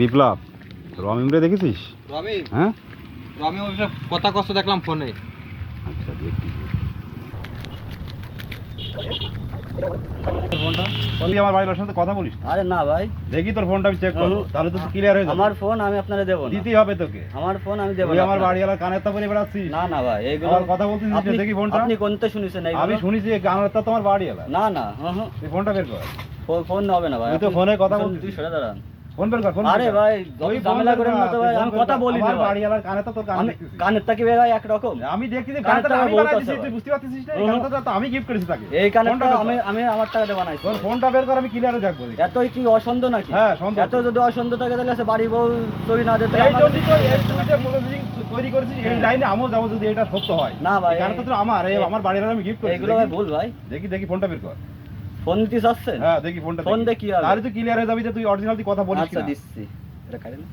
বিপ্লব, রমিমরে দেখেছিস? রমিম? হ্যাঁ, রমিম ওইসব কথা কষ্ট দেখলাম ফোনে। আচ্ছা দেখি। ফোনটা তুই আমার বাড়ির সাথে কথা বলিস? আরে না ভাই, দেখি তোর ফোনটা আমি চেক করবো, তাহলে তো ক্লিয়ার হয়ে যাবে। আমার ফোন আমি আপনারে দেব না, দিতেই হবে তোকে। আমার ফোন আমি দেব তুই না আমার আপনারে। বাড়িওয়ালার কানের তাপরে বেড়াচ্ছিস? না না ভাই, এইগুলো আমার কথা বলছিস যে আপনি দেখি ফোনটা। আপনি কোনটা শুনেছেন এইগুলো? আমি শুনেছি এই কানের তাপ তোমার বাড়িওয়ালা। না না, তুই ফোনটা বের কর। ফোন হবে না ভাই। তুই তো ফোনে কথা তুই বলছিস। সরে দাঁড়ান। ফোন বের কর, ফোন আরে বের কর। ভাই, তুই ফোন ঝামেলা বের করেন কর, না তো ভাই, তুই আমি ফোন কথা বের কর। বলি না আমার ভাই। বাড়িওয়ালার কানে তো তোর কানে আমি দেখতেছিস। কানের তাকি ভাই একরকম। আমি দেখছি যে কানেরটা কানেরটা আমি বহুত বানাইছি, আছে তুই ভাই। বুঝতে পারছিস না? এই কানেরটা তো আমি গিফট করেছি তাকে। এই কানেরটা ফোনটা বের কর। আমি আমার টাকাতে বানাইছি। তোর ফোনটা বের কর, আমি ক্লিয়ারে দেখবো। এতই কি অসন্দ নাকি? হ্যাঁ, সন্দেহ। এত যদি অসন্দ থাকে তাহলে সে বাড়ি বউ চুরি না দিতে এই জন্যই তো এই তুই যে প্রসেসিং তৈরি করেছিস, এই লাইনে আমিও যাবো যদি এটা সত্য হয়। না ভাই, এই কানেরটা তো আমার, এই আমার বাড়ির আমি গিফট করেছি। এগুলো ভাই ভুল ভাই। দেখি দেখি ফোনটা বের কর। ফোন দিতে চাচ্ছেন? হ্যাঁ দেখি ফোনটা। ফোন দিয়ে কি হবে? তাহলে তুই ক্লিয়ার হয়ে যাবি যে তুই অরিজিনাল কথা বলিস আচ্ছা কিনা। দিচ্ছি, এটা কাটে না।